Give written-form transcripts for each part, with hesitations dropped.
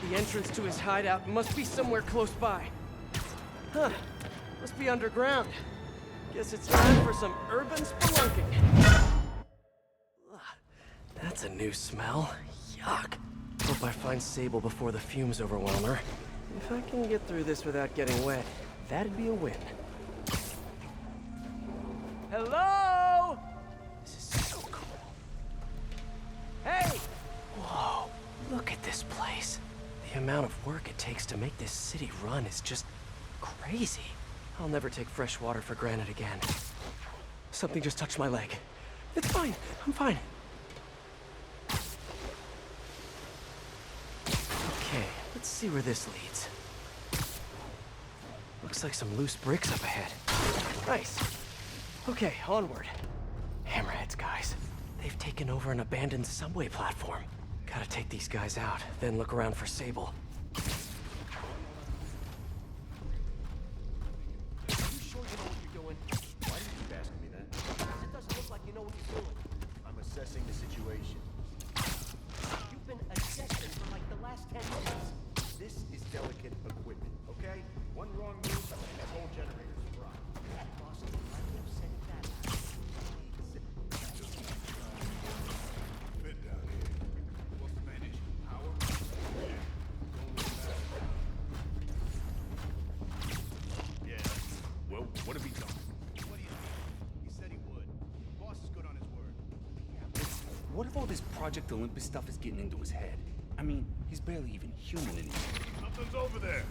The entrance to his hideout must be somewhere close by. Huh. Must be underground. Guess it's time for some urban spelunking. Ugh, that's a new smell. Yuck. Hope I find Sable before the fumes overwhelm her. If I can get through this without getting wet, that'd be a win. Hello? This is so cool. Hey! Whoa, look at this place. The amount of work it takes to make this city run is just crazy. I'll never take fresh water for granted again. Something just touched my leg. It's fine. I'm fine. Okay, let's see where this leads. Looks like some loose bricks up ahead. Nice. Okay, onward. Hammerheads, guys. They've taken over an abandoned subway platform. Gotta take these guys out, then look around for Sable. Assessing the situation. You've been assessing for like the last 10 minutes. This is delicate equipment, okay? One wrong move, that whole generator's fried. Boss, I would have said that. Bit down here. What's Spanish? Power? Yeah. Well, what have we done? What do you think? He said he would. Boss is good on his word. What if all this Project Olympus stuff is getting into his head? I mean, he's barely even human anymore. Something's over there.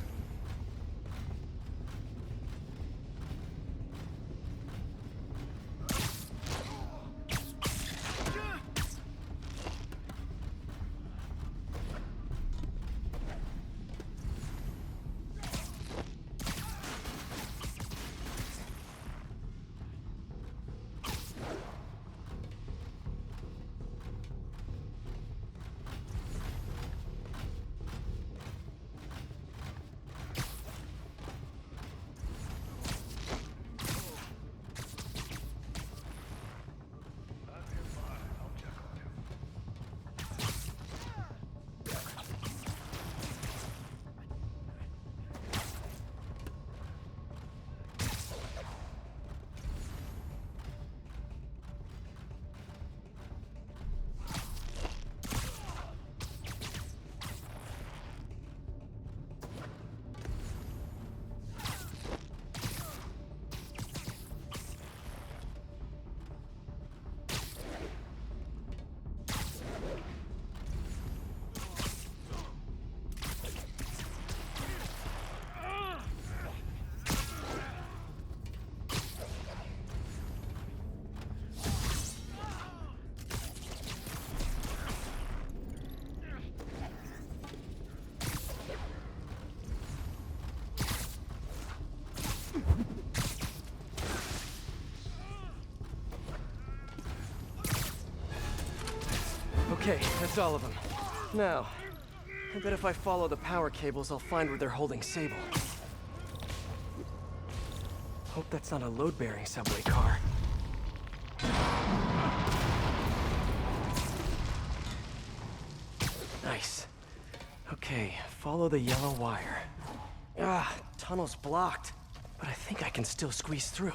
Okay, that's all of them. Now, I bet if I follow the power cables, I'll find where they're holding Sable. Hope that's not a load-bearing subway car. Nice. Okay, follow the yellow wire. Ah, tunnel's blocked, but I think I can still squeeze through.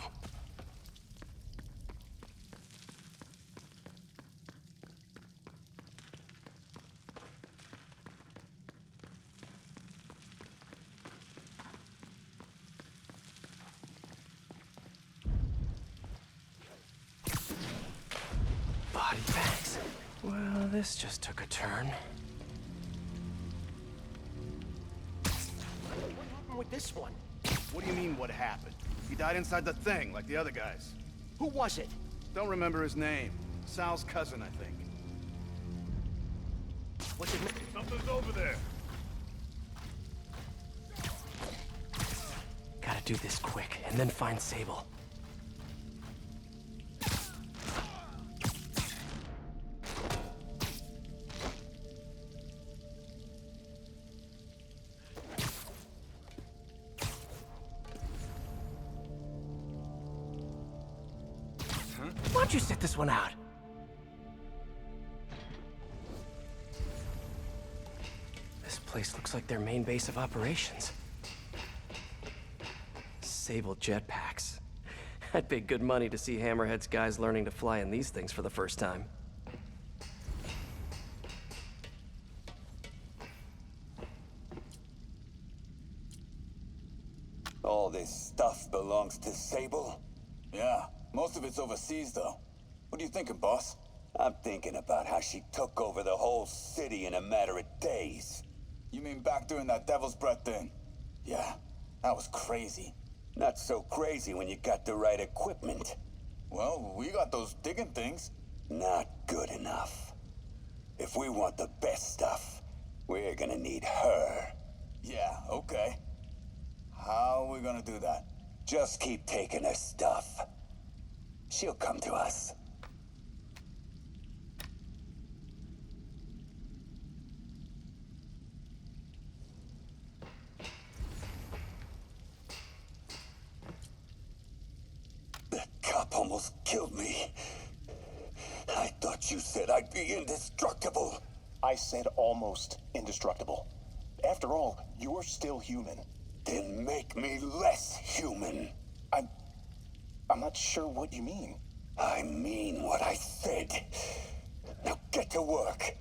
Body bags. Well, this just took a turn. What happened with this one? What do you mean, what happened? He died inside the thing, like the other guys. Who was it? Don't remember his name. Sal's cousin, I think. What's it? Something's over there. Gotta do this quick, and then find Sable. Why don't you sit this one out? This place looks like their main base of operations. Sable jetpacks. I'd pay good money to see Hammerhead's guys learning to fly in these things for the first time. All this stuff belongs to Sable? Yeah, most of it's overseas, though. What are you thinking, boss? I'm thinking about how she took over the whole city in a matter of days. You mean back during that Devil's Breath thing? Yeah, that was crazy. Not so crazy when you got the right equipment. Well, we got those digging things. Not good enough. If we want the best stuff, we're gonna need her. Yeah, okay. How are we gonna do that? Just keep taking her stuff. She'll come to us. That cop almost killed me. I thought you said I'd be indestructible. I said almost indestructible. After all, you're still human. Then make me less human. I'm not sure what you mean. I mean what I said. Now get to work.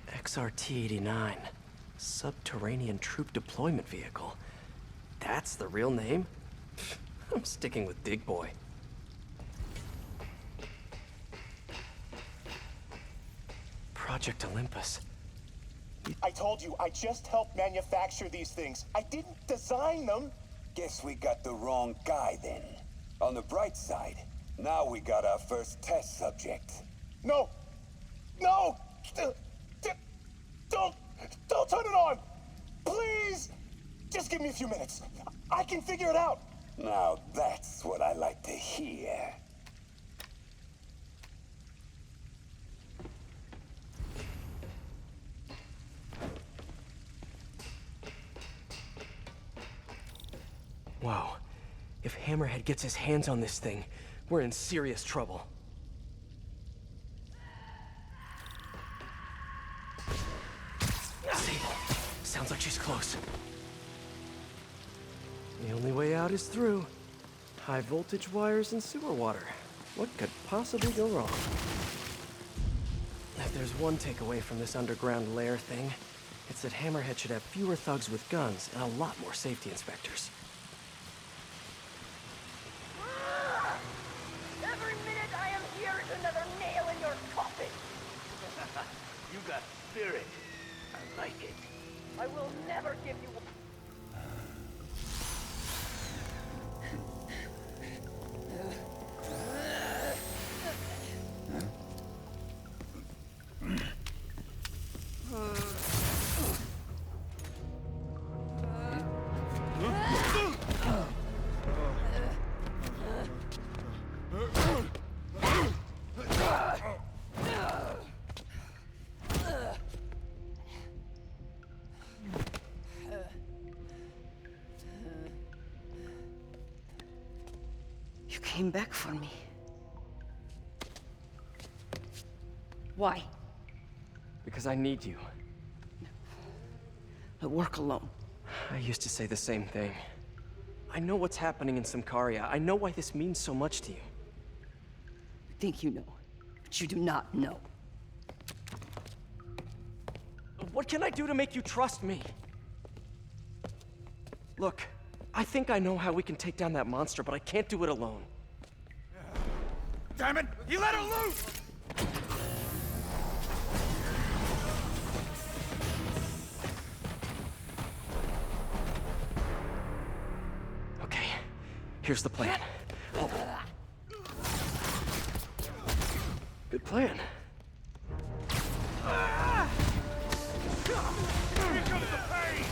XRT-89. Subterranean Troop Deployment Vehicle. That's the real name? I'm sticking with Dig Boy. Project Olympus. I told you, I just helped manufacture these things. I didn't design them. Guess we got the wrong guy then. On the bright side, now we got our first test subject. No! No! Don't turn it on! Please! Just give me a few minutes. I can figure it out. Now that's what I like to hear. Wow. If Hammerhead gets his hands on this thing, we're in serious trouble. Sable. Sounds like she's close. The only way out is through. High voltage wires and sewer water. What could possibly go wrong? If there's one takeaway from this underground lair thing, it's that Hammerhead should have fewer thugs with guns and a lot more safety inspectors. Every minute I am here is another nail in your coffin. You got spirit. I like it. I will never give you. You came back for me. Why? Because I need you. I work alone. I used to say the same thing. I know what's happening in Symkaria. I know why this means so much to you. You think you know, but you do not know. What can I do to make you trust me? Look, I think I know how we can take down that monster, but I can't do it alone. Damn it! He let her loose! Okay, here's the plan. Oh. Good plan. Here comes the pain!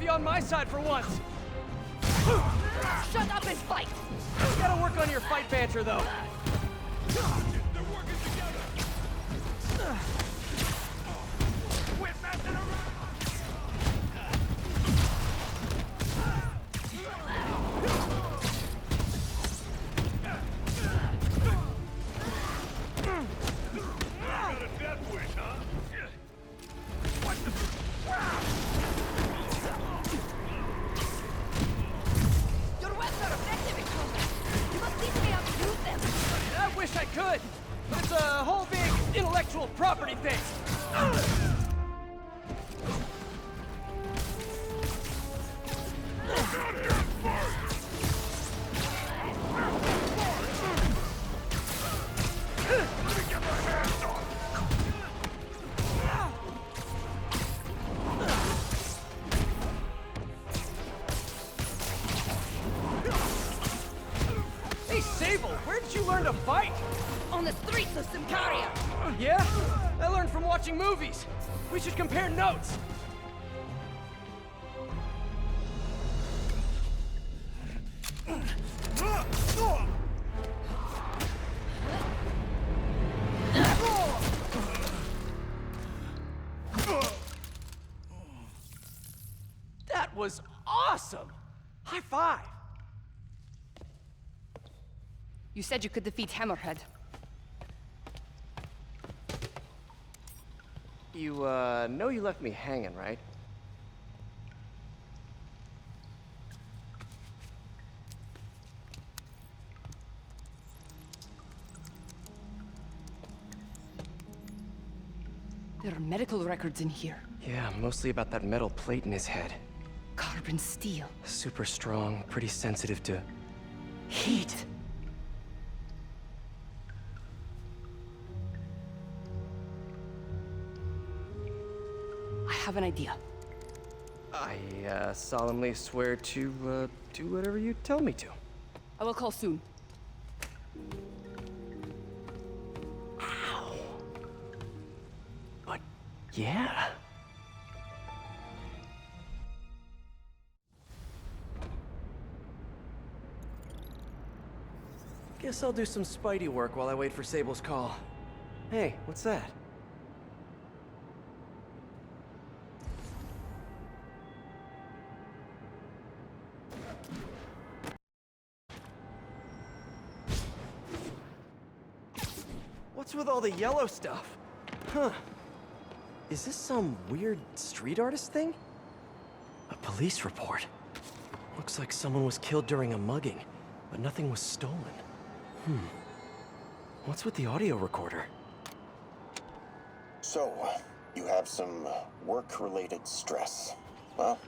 be on my side for once. Shut up and fight! Gotta work on your fight banter, though. They're working together. We're messing around. Got a death wish, huh? What the? Your weapons are effective in combat. You must teach me how to use them. I wish I could, but it's a whole big intellectual property thing. Hey, Sable, where did you learn to fight? On the streets of Symkaria. Yeah? I learned from watching movies. We should compare notes. That was awesome! High five! You said you could defeat Hammerhead. You, know you left me hanging, right? There are medical records in here. Yeah, mostly about that metal plate in his head. Carbon steel. Super strong, pretty sensitive to Heat. I have an idea. I, solemnly swear to, do whatever you tell me to. I will call soon. Ow. But, yeah. Guess I'll do some Spidey work while I wait for Sable's call. Hey, what's that? What's with all the yellow stuff? Huh. Is this some weird street artist thing? A police report. Looks like someone was killed during a mugging, but nothing was stolen. What's with the audio recorder? So, you have some work-related stress. Well,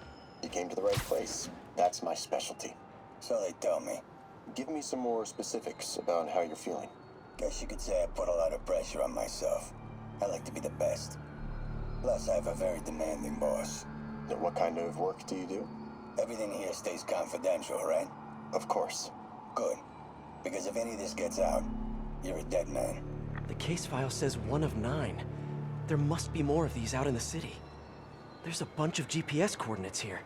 you came to the right place. That's my specialty. So they tell me. Give me some more specifics about how you're feeling. Guess you could say I put a lot of pressure on myself. I like to be the best. Plus, I have a very demanding boss. Then what kind of work do you do? Everything here stays confidential, right? Of course. Good. Because if any of this gets out, you're a dead man. The case file says 1 of 9. There must be more of these out in the city. There's a bunch of GPS coordinates here.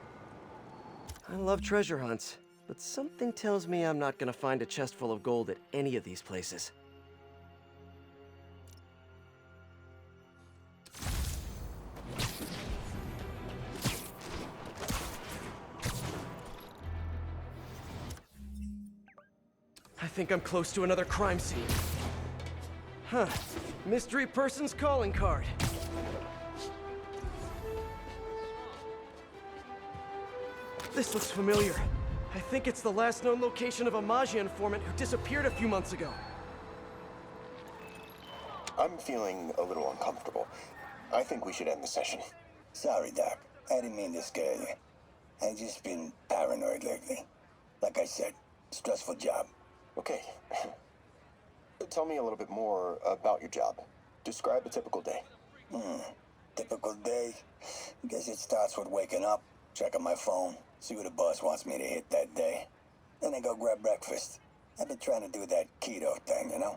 I love treasure hunts, but something tells me I'm not gonna find a chest full of gold at any of these places. I think I'm close to another crime scene. Huh. Mystery person's calling card. This looks familiar. I think it's the last known location of a Maggia informant who disappeared a few months ago. I'm feeling a little uncomfortable. I think we should end the session. Sorry, Doc. I didn't mean to scare you. I've just been paranoid lately. Like I said, stressful job. Okay. Tell me a little bit more about your job. Describe a typical day. Typical day? Guess it starts with waking up, checking my phone, see what the boss wants me to hit that day. Then I go grab breakfast. I've been trying to do that keto thing, you know?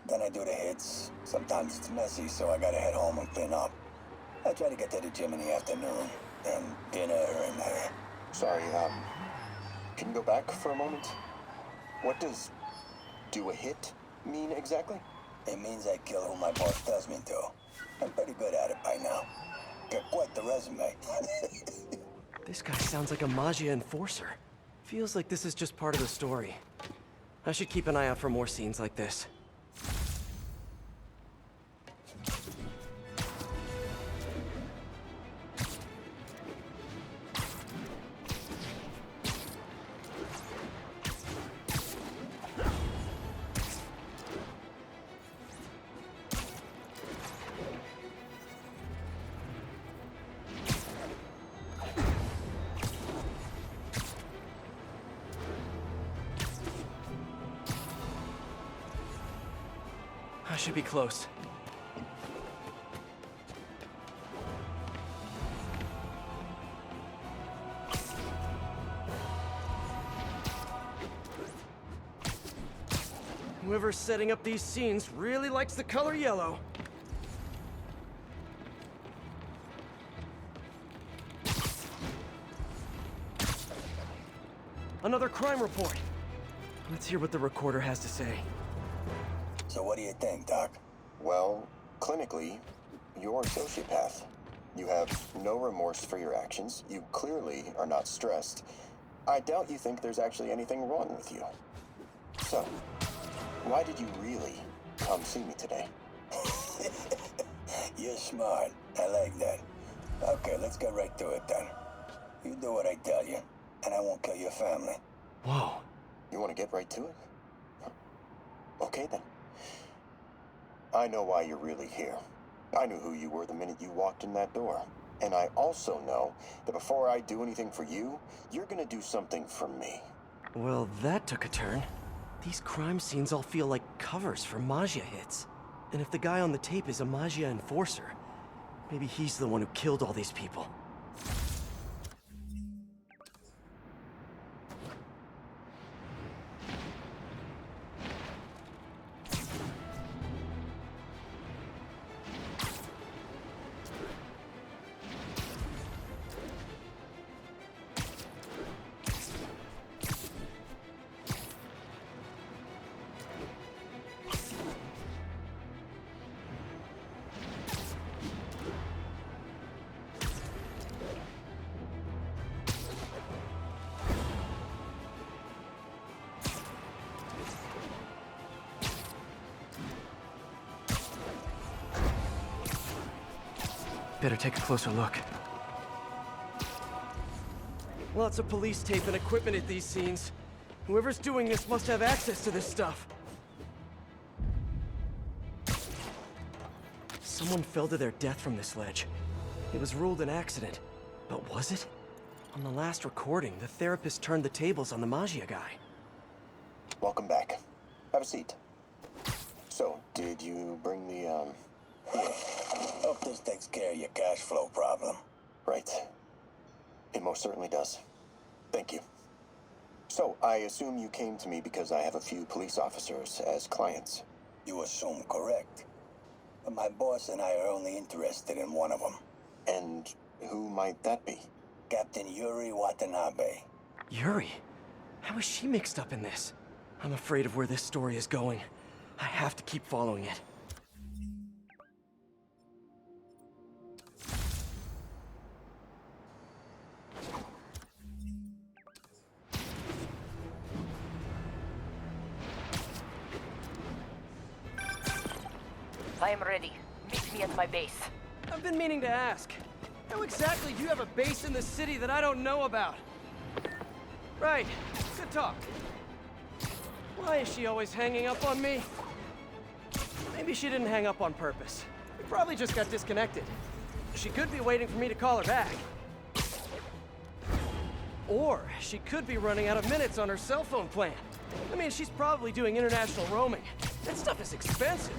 Then I do the hits. Sometimes it's messy, so I gotta head home and clean up. I try to get to the gym in the afternoon. and dinner and Sorry, can you go back for a moment? What does do a hit mean exactly? it means I kill who my boss tells me to. I'm pretty good at it by now. Got quite the resume. This guy sounds like a Maggia enforcer. Feels like this is just part of the story. I should keep an eye out for more scenes like this. I should be close. Whoever's setting up these scenes really likes the color yellow. Another crime report. Let's hear what the recorder has to say. So what do you think, Doc? Well, clinically, you're a sociopath. You have no remorse for your actions. You clearly are not stressed. I doubt you think there's actually anything wrong with you. So, why did you really come see me today? You're smart. I like that. Okay, let's get right to it then. You do what I tell you, and I won't kill your family. Whoa. You want to get right to it? Okay then. I know why you're really here. I knew who you were the minute you walked in that door. And I also know that before I do anything for you, you're gonna do something for me. Well, that took a turn. These crime scenes all feel like covers for Maggia hits. And if the guy on the tape is a Maggia enforcer, maybe he's the one who killed all these people. Better take a closer look. Lots of police tape and equipment at these scenes. Whoever's doing this must have access to this stuff. Someone fell to their death from this ledge. It was ruled an accident. But was it? On the last recording, the therapist turned the tables on the Maggia guy. Welcome back. Have a seat. So, did you bring the, Yeah. Hope this takes care of your cash flow problem. Right. It most certainly does. Thank you. So, I assume you came to me because I have a few police officers as clients. You assume correct. But my boss and I are only interested in one of them. And who might that be? Captain Yuri Watanabe. Yuri? How is she mixed up in this? I'm afraid of where this story is going. I have to keep following it. I am ready. Meet me at my base. I've been meaning to ask. How exactly do you have a base in the city that I don't know about? Right. Good talk. Why is she always hanging up on me? Maybe she didn't hang up on purpose. We probably just got disconnected. She could be waiting for me to call her back. Or she could be running out of minutes on her cell phone plan. I mean, she's probably doing international roaming. That stuff is expensive.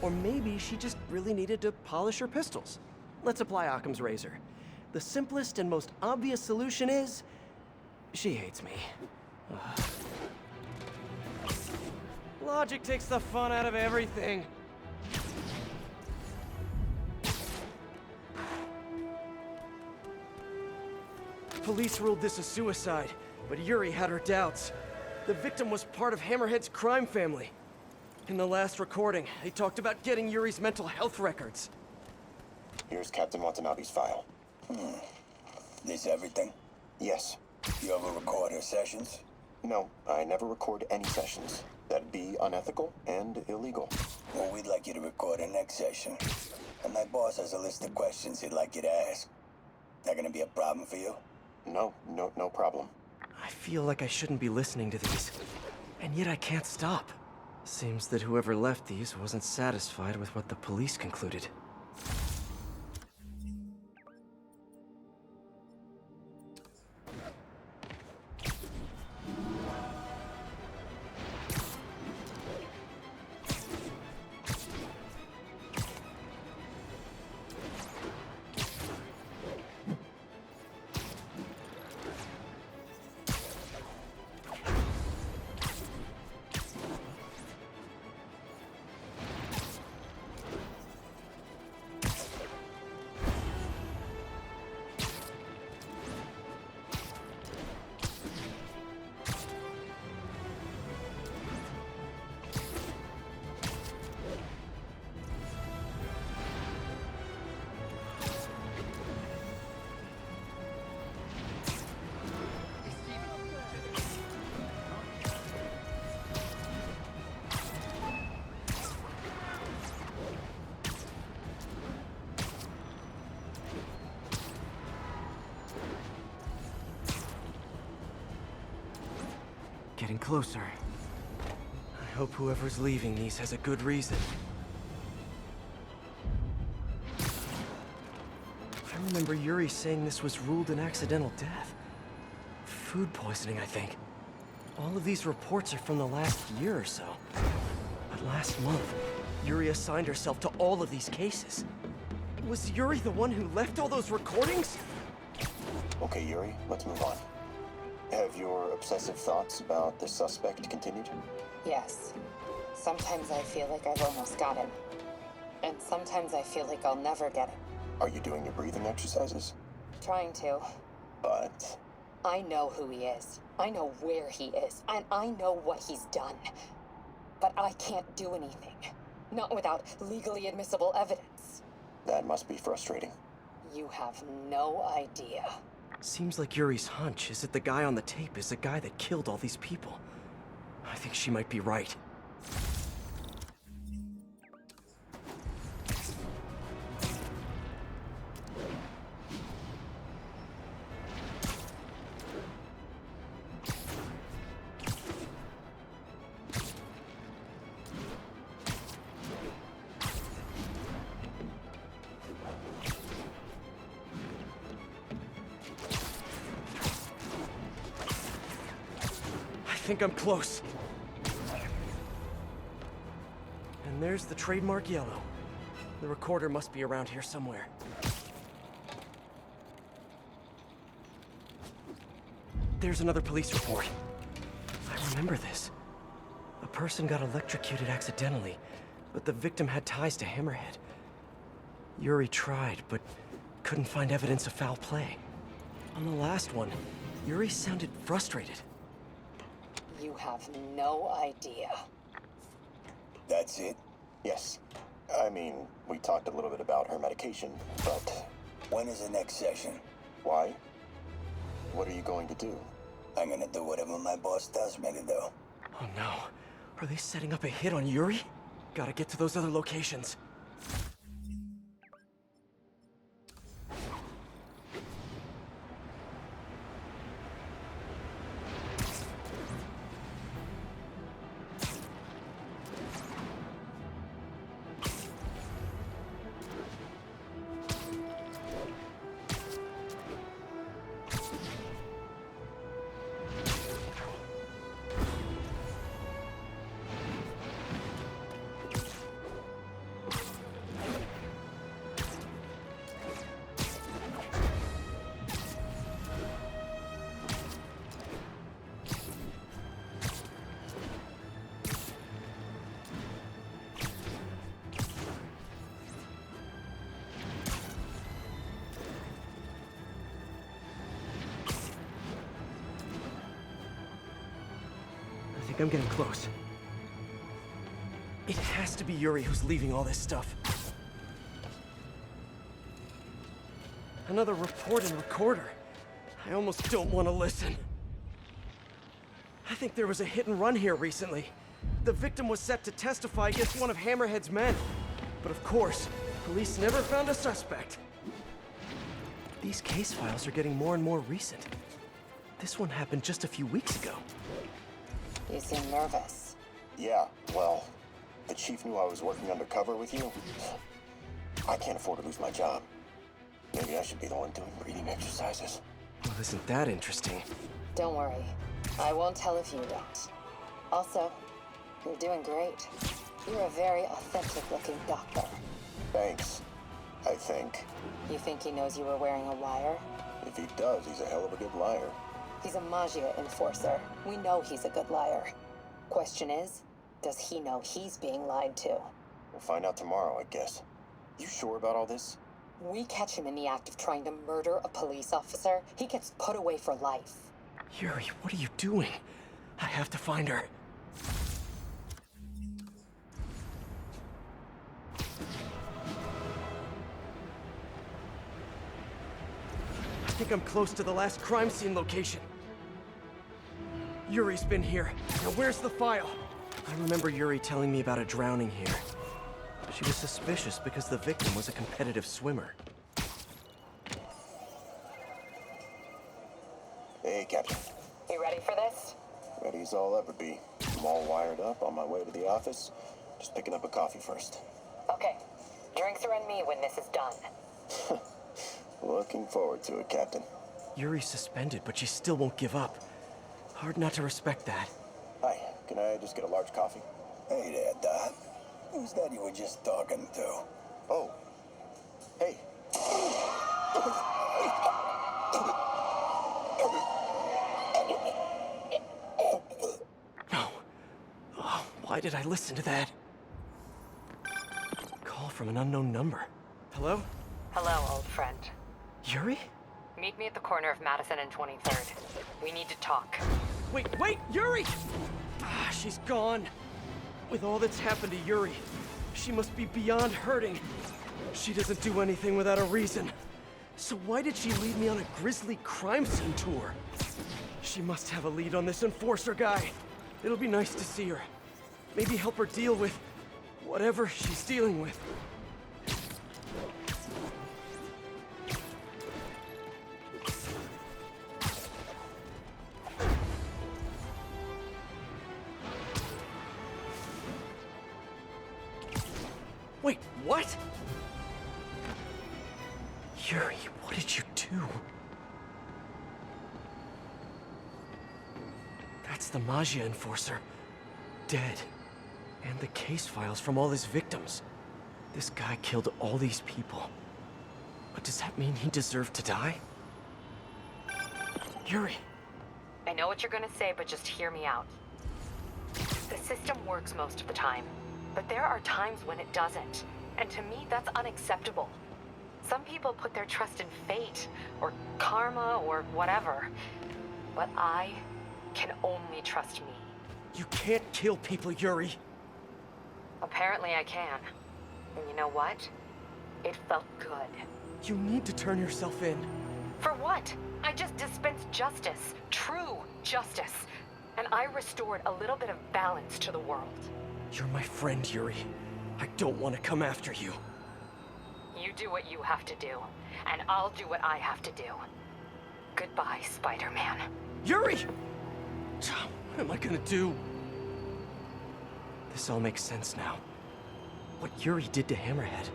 Or maybe she just really needed to polish her pistols. Let's apply Occam's razor. The simplest and most obvious solution is... she hates me. Ugh. Logic takes the fun out of everything. police ruled this a suicide, but Yuri had her doubts. The victim was part of Hammerhead's crime family. In the last recording, they talked about getting Yuri's mental health records. Here's Captain Watanabe's file. This everything? Yes. You ever record her sessions? No, I never record any sessions. That'd be unethical and illegal. Well, we'd like you to record our next session. And my boss has a list of questions he'd like you to ask. That gonna be a problem for you? No problem. I feel like I shouldn't be listening to these, and yet I can't stop. Seems that whoever left these wasn't satisfied with what the police concluded. Getting closer. I hope whoever's leaving these has a good reason. I remember Yuri saying this was ruled an accidental death. Food poisoning, I think. All of these reports are from the last year or so. But last month, Yuri assigned herself to all of these cases. Was Yuri the one who left all those recordings? Okay, Yuri, let's move on. Have your obsessive thoughts about the suspect continued? Yes. Sometimes I feel like I've almost got him. And sometimes I feel like I'll never get him. Are you doing your breathing exercises? Trying to. But... I know who he is. I know where he is. And I know what he's done. But I can't do anything. Not without legally admissible evidence. that must be frustrating. You have no idea. Seems like Yuri's hunch is that the guy on the tape is the guy that killed all these people. I think she might be right. I think I'm close. And there's the trademark yellow. The recorder must be around here somewhere. There's another police report. I remember this. A person got electrocuted accidentally, but the victim had ties to Hammerhead. Yuri tried, but couldn't find evidence of foul play. On the last one, Yuri sounded frustrated. You have no idea. That's it? Yes. I mean, we talked a little bit about her medication, but... When is the next session? Why? What are you going to do? I'm gonna do whatever my boss tells me to do. Oh no. Are they setting up a hit on Yuri? Gotta get to those other locations. think I'm getting close. It has to be Yuri who's leaving all this stuff. Another report and recorder. I almost don't want to listen. I think there was a hit and run here recently. The victim was set to testify against one of Hammerhead's men. But of course, police never found a suspect. These case files are getting more and more recent. This one happened just a few weeks ago. You seem nervous. Yeah, well, the chief knew I was working undercover with you. I can't afford to lose my job. Maybe I should be the one doing breathing exercises. Well, isn't that interesting? Don't worry. I won't tell if you don't. Also, you're doing great. You're a very authentic-looking doctor. Thanks, I think. You think he knows you were wearing a wire? If he does, he's a hell of a good liar. He's a Magia enforcer. We know he's a good liar. Question is, does he know he's being lied to? We'll find out tomorrow, I guess. You sure about all this? We catch him in the act of trying to murder a police officer, he gets put away for life. Yuri, what are you doing? I have to find her. I think I'm close to the last crime scene location. Yuri's been here. Now where's the file? I remember Yuri telling me about a drowning here. She was suspicious because the victim was a competitive swimmer. Hey, Captain. You ready for this? Ready as I'll ever be. I'm all wired up on my way to the office. Just picking up a coffee first. Okay. Drinks are on me when this is done. Looking forward to it, Captain. Yuri's suspended, but she still won't give up. Hard not to respect that. Hi, can I just get a large coffee? Hey there, Doc. Who's that you were just talking to? Oh. Hey. No. Oh, why did I listen to that? Call from an unknown number. Hello? Hello, old friend. Yuri? Meet me at the corner of Madison and 23rd. We need to talk. Wait, Yuri! Ah, she's gone. With all that's happened to Yuri, she must be beyond hurting. She doesn't do anything without a reason. So why did she lead me on a grisly crime scene tour? She must have a lead on this enforcer guy. It'll be nice to see her. Maybe help her deal with whatever she's dealing with. Wait, what? Yuri, what did you do? That's the Magia enforcer. Dead. And the case files from all his victims. This guy killed all these people. But does that mean he deserved to die? Yuri. I know what you're gonna say, but just hear me out. The system works most of the time, but there are times when it doesn't. And to me, that's unacceptable. Some people put their trust in fate, or karma, or whatever. But I can only trust me. You can't kill people, Yuri. Apparently I can. And you know what? It felt good. You need to turn yourself in. For what? I just dispensed justice. True justice. And I restored a little bit of balance to the world. You're my friend, Yuri. I don't want to come after you. You do what you have to do, and I'll do what I have to do. Goodbye, Spider-Man. Yuri! What am I gonna do? This all makes sense now. What Yuri did to Hammerhead.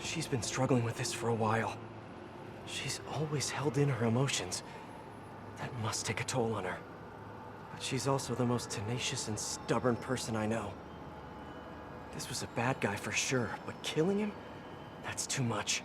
She's been struggling with this for a while. She's always held in her emotions. That must take a toll on her. But she's also the most tenacious and stubborn person I know. This was a bad guy for sure, but killing him? That's too much.